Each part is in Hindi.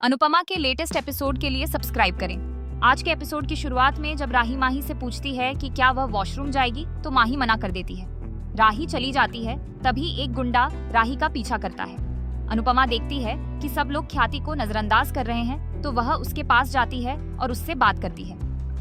अनुपमा के लेटेस्ट एपिसोड के लिए सब्सक्राइब करें। आज के एपिसोड की शुरुआत में जब राही माही से पूछती है कि क्या वह वॉशरूम जाएगी तो माही मना कर देती है। राही चली जाती है, तभी एक गुंडा राही का पीछा करता है। अनुपमा देखती है कि सब लोग ख्याति को नजरअंदाज कर रहे हैं तो वह उसके पास जाती है और उससे बात करती है।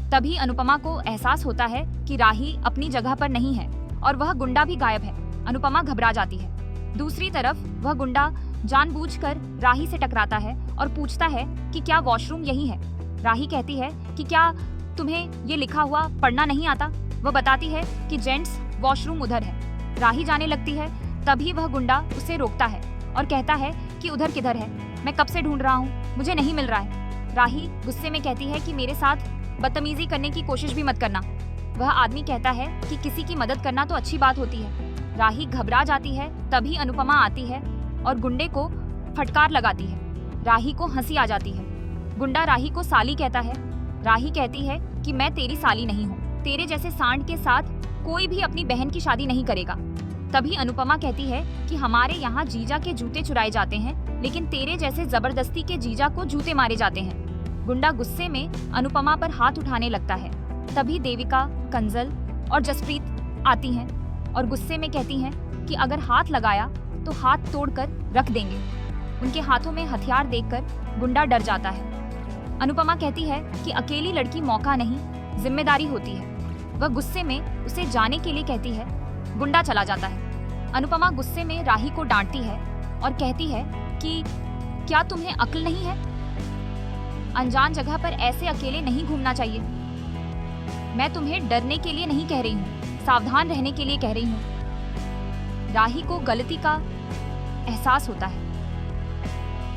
तभी अनुपमा को एहसास होता है कि राही अपनी जगह पर नहीं है और वह गुंडा भी गायब है। अनुपमा घबरा जाती है। दूसरी तरफ वह गुंडा जानबूझकर राही से टकराता है और पूछता है कि क्या वॉशरूम यही है। राही कहती है कि क्या तुम्हें ये लिखा हुआ पढ़ना नहीं आता। वह बताती है कि जेंट्स वॉशरूम उधर है। राही जाने लगती है, तभी वह गुंडा उसे रोकता है और कहता है कि उधर किधर है, मैं कब से ढूंढ रहा हूँ, मुझे नहीं मिल रहा है। राही गुस्से में कहती है कि मेरे साथ बदतमीजी करने की कोशिश भी मत करना। वह आदमी कहता है कि किसी की मदद करना तो अच्छी बात होती है। राही घबरा जाती है, तभी अनुपमा आती है और गुंडे को फटकार लगाती है। राही को हंसी आ जाती है। गुंडा राही को साली कहता है। राही कहती है कि मैं तेरी साली नहीं हूँ, तेरे जैसे सांड के साथ कोई भी अपनी बहन की शादी नहीं करेगा। तभी अनुपमा कहती है कि हमारे यहाँ जीजा के जूते चुराए जाते हैं, लेकिन तेरे जैसे जबरदस्ती के जीजा को जूते मारे जाते हैं। गुंडा गुस्से में अनुपमा पर हाथ उठाने लगता है। तभी देविका, कंजल और जसप्रीत आती हैं और गुस्से में कहती हैं कि अगर हाथ लगाया तो हाथ तोड़कर रख देंगे। उनके हाथों में हथियार देखकर गुंडा डर जाता है। अनुपमा कहती है कि अकेली लड़की मौका नहीं, जिम्मेदारी होती है। वह गुस्से में उसे जाने के लिए कहती है। गुंडा चला जाता है। अनुपमा गुस्से में राही को डांटती है और कहती है कि क्या तुम्हें अक्ल नहीं है? अनजान जगह पर ऐसे अकेले नहीं घूमना चाहिए। मैं तुम्हें डरने के लिए नहीं कह रही हूँ, सावधान रहने के लिए कह रही हूँ। राही को गलती का एहसास होता है।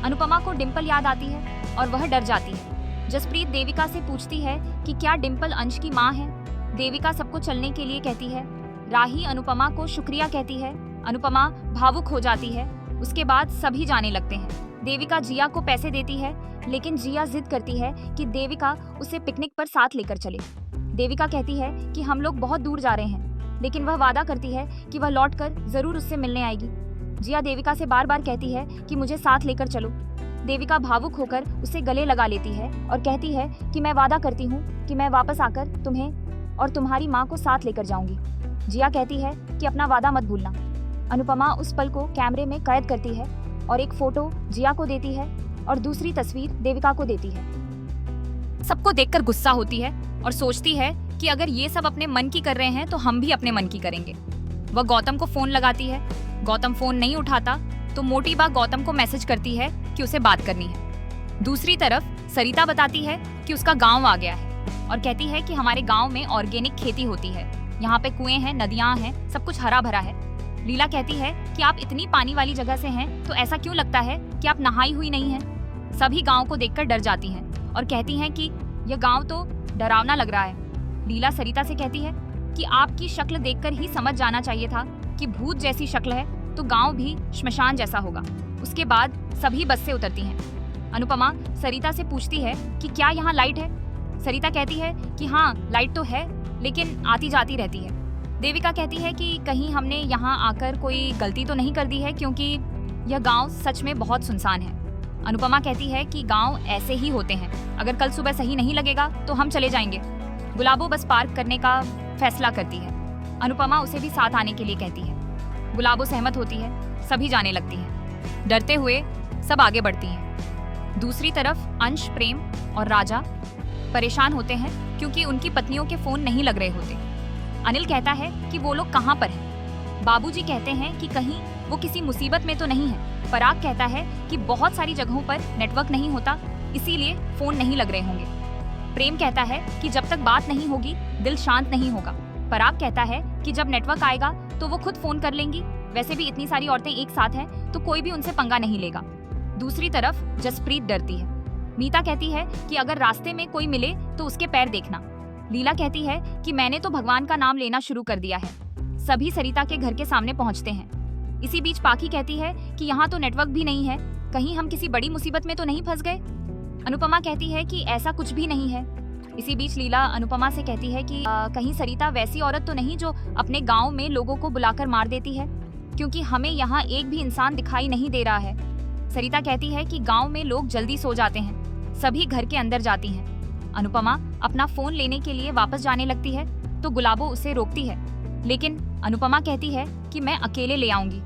अनुपमा को डिंपल याद आती है और वह डर जाती है। जसप्रीत देविका से पूछती है कि क्या डिंपल अंश की माँ है। देविका सबको चलने के लिए कहती है। राही अनुपमा को शुक्रिया कहती है। अनुपमा भावुक हो जाती है। उसके बाद सभी जाने लगते हैं। देविका जिया को पैसे देती है, लेकिन जिया जिद करती है कि देविका उसे पिकनिक पर साथ लेकर चले। देविका कहती है कि हम लोग बहुत दूर जा रहे हैं, लेकिन वह वादा करती है कि वह लौटकर जरूर उससे मिलने आएगी। जिया देविका से बार बार कहती है कि मुझे साथ लेकर चलो। देविका भावुक होकर उसे गले लगा लेती है और कहती है कि मैं वादा करती हूँ कि मैं वापस आकर तुम्हें और तुम्हारी माँ को साथ लेकर जाऊंगी। जिया कहती है कि अपना वादा मत भूलना। अनुपमा उस पल को कैमरे में कैद करती है और एक फोटो जिया को देती है और दूसरी तस्वीर देविका को देती है। सबको देखकर गुस्सा होती है और सोचती है कि अगर ये सब अपने मन की कर रहे हैं तो हम भी अपने मन की करेंगे। वह गौतम को फोन लगाती है। गौतम फोन नहीं उठाता तो मोटी बा गौतम को मैसेज करती है कि उसे बात करनी है। दूसरी तरफ सरिता बताती है कि उसका गांव आ गया है और कहती है कि हमारे गांव में ऑर्गेनिक खेती होती है, यहाँ पे कुएं हैं, नदियां हैं, सब कुछ हरा भरा है। लीला कहती है कि आप इतनी पानी वाली जगह से हैं तो ऐसा क्यों लगता है कि आप नहाई हुई नहीं हैं। सभी गाँव को देखकर डर जाती हैं और कहती हैं कि यह गाँव तो डरावना लग रहा है। लीला सरिता से कहती है कि आपकी शक्ल देखकर ही समझ जाना चाहिए था कि भूत जैसी शक्ल है तो गांव भी श्मशान जैसा होगा। उसके बाद सभी बस से उतरती हैं। अनुपमा सरिता से पूछती है कि क्या यहाँ लाइट है। सरिता कहती है कि हाँ लाइट तो है, लेकिन आती जाती रहती है। देविका कहती है कि कहीं हमने यहाँ आकर कोई गलती तो नहीं कर दी है, क्योंकि यह गाँव सच में बहुत सुनसान है। अनुपमा कहती है कि गाँव ऐसे ही होते हैं, अगर कल सुबह सही नहीं लगेगा तो हम चले जाएंगे। गुलाबो बस पार्क करने का फैसला करती है। अनुपमा उसे भी साथ आने के लिए कहती है। गुलाबो सहमत होती है। सभी जाने लगती हैं। डरते हुए सब आगे बढ़ती हैं। दूसरी तरफ अंश, प्रेम और राजा परेशान होते हैं क्योंकि उनकी पत्नियों के फोन नहीं लग रहे होते। अनिल कहता है कि वो लोग कहाँ पर हैं। बाबूजी कहते हैं कि कहीं वो किसी मुसीबत में तो नहीं है। पराग कहता है कि बहुत सारी जगहों पर नेटवर्क नहीं होता, इसीलिए फोन नहीं लग रहे होंगे। प्रेम कहता है कि जब तक बात नहीं होगी दिल शांत नहीं होगा। पराग कहता है कि जब नेटवर्क आएगा तो वो खुद फोन कर लेंगी। वैसे भी इतनी सारी औरतें एक साथ हैं तो कोई भी उनसे पंगा नहीं लेगा। दूसरी तरफ जसप्रीत डरती है। नीता कहती है कि अगर रास्ते में कोई मिले तो उसके पैर देखना। लीला कहती है कि मैंने तो भगवान का नाम लेना शुरू कर दिया है। सभी सरिता के घर के सामने पहुंचते हैं। इसी बीच पाखी कहती है कि यहाँ तो नेटवर्क भी नहीं है, कहीं हम किसी बड़ी मुसीबत में तो नहीं फंस गए। अनुपमा कहती है कि ऐसा कुछ भी नहीं है। इसी बीच लीला अनुपमा से कहती है कि कहीं सरिता वैसी औरत तो नहीं जो अपने गांव में लोगों को बुलाकर मार देती है, क्योंकि हमें यहाँ एक भी इंसान दिखाई नहीं दे रहा है। सरिता कहती है कि गांव में लोग जल्दी सो जाते हैं, सभी घर के अंदर जाती हैं। अनुपमा अपना फोन लेने के लिए वापस जाने लगती है तो गुलाबो उसे रोकती है, लेकिन अनुपमा कहती है कि मैं अकेले ले आऊंगी।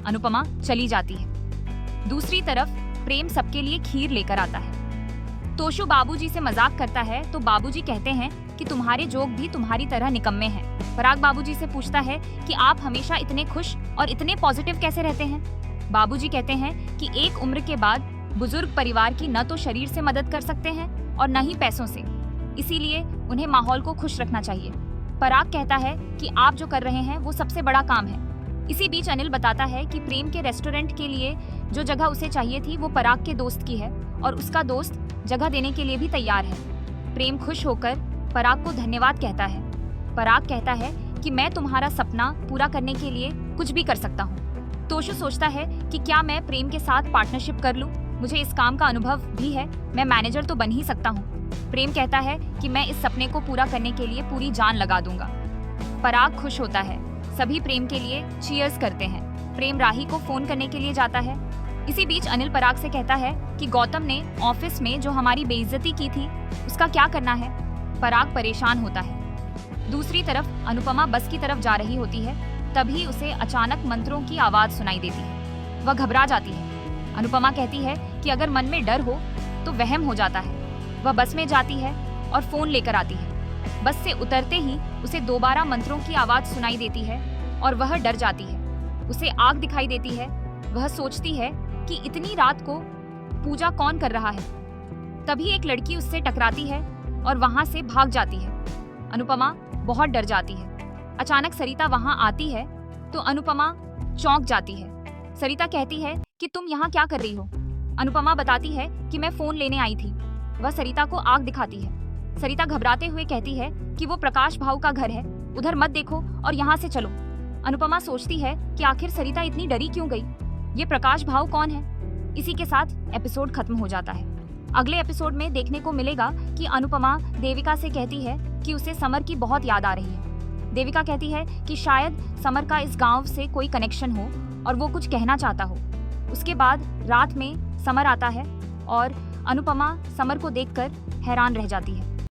अनुपमा चली जाती है। दूसरी तरफ प्रेम सबके लिए खीर लेकर आता है। तोशु बाबूजी से मजाक करता है तो बाबूजी कहते हैं कि तुम्हारे जोक भी तुम्हारी तरह निकम्मे हैं। पराग बाबूजी से पूछता है कि आप हमेशा इतने खुश और इतने पॉजिटिव कैसे रहते हैं। बाबूजी कहते हैं कि एक उम्र के बाद बुजुर्ग परिवार की न तो शरीर से मदद कर सकते हैं और न ही पैसों से, इसीलिए उन्हें माहौल को खुश रखना चाहिए। पराग कहता है कि आप जो कर रहे हैं वो सबसे बड़ा काम है। इसी बीच अनिल बताता है कि प्रेम के रेस्टोरेंट के लिए जो जगह उसे चाहिए थी वो पराग के दोस्त की है और उसका दोस्त जगह देने के लिए भी तैयार है। प्रेम खुश होकर पराग को धन्यवाद कहता है। पराग कहता है कि मैं तुम्हारा सपना पूरा करने के लिए कुछ भी कर सकता हूँ। तोशु सोचता है कि क्या मैं प्रेम के साथ पार्टनरशिप कर लूं? मुझे इस काम का अनुभव भी है, मैं मैनेजर तो बन ही सकता हूँ। प्रेम कहता है कि मैं इस सपने को पूरा करने के लिए पूरी जान लगा दूंगा। पराग खुश होता है। सभी प्रेम के लिए चीयर्स करते हैं। प्रेम राही को फोन करने के लिए जाता है। इसी बीच अनिल पराग से कहता है कि गौतम ने ऑफिस में जो हमारी बेइज्जती की थी उसका क्या करना है। पराग परेशान होता है। दूसरी तरफ अनुपमा बस की तरफ जा रही होती है, तभी उसे अचानक मंत्रों की आवाज सुनाई देती है। वह घबरा जाती है। अनुपमा कहती है कि अगर मन में डर हो तो वहम हो जाता है। वह बस में जाती है और फोन लेकर आती है। बस से उतरते ही उसे दोबारा मंत्रों की आवाज सुनाई देती है और वह डर जाती है। उसे आग दिखाई देती है। वह सोचती है कि इतनी रात को पूजा कौन कर रहा है। तभी एक लड़की उससे टकराती है और वहां से भाग जाती है। अनुपमा बहुत डर जाती है। अचानक सरिता वहां आती है तो अनुपमा चौंक जाती है। सरिता कहती है कि तुम यहाँ क्या कर रही हो। अनुपमा बताती है कि मैं फोन लेने आई थी। वह सरिता को आग दिखाती है। सरिता घबराते हुए कहती है कि वो प्रकाश भाऊ का घर है, उधर मत देखो और यहाँ से चलो। अनुपमा सोचती है कि आखिर सरिता इतनी डरी क्यों गई, ये प्रकाश भाऊ कौन है। इसी के साथ एपिसोड खत्म हो जाता है। अगले एपिसोड में देखने को मिलेगा कि अनुपमा देविका से कहती है कि उसे समर की बहुत याद आ रही है। देविका कहती है कि शायद समर का इस गांव से कोई कनेक्शन हो और वो कुछ कहना चाहता हो। उसके बाद रात में समर आता है और अनुपमा समर को देखकर हैरान रह जाती है।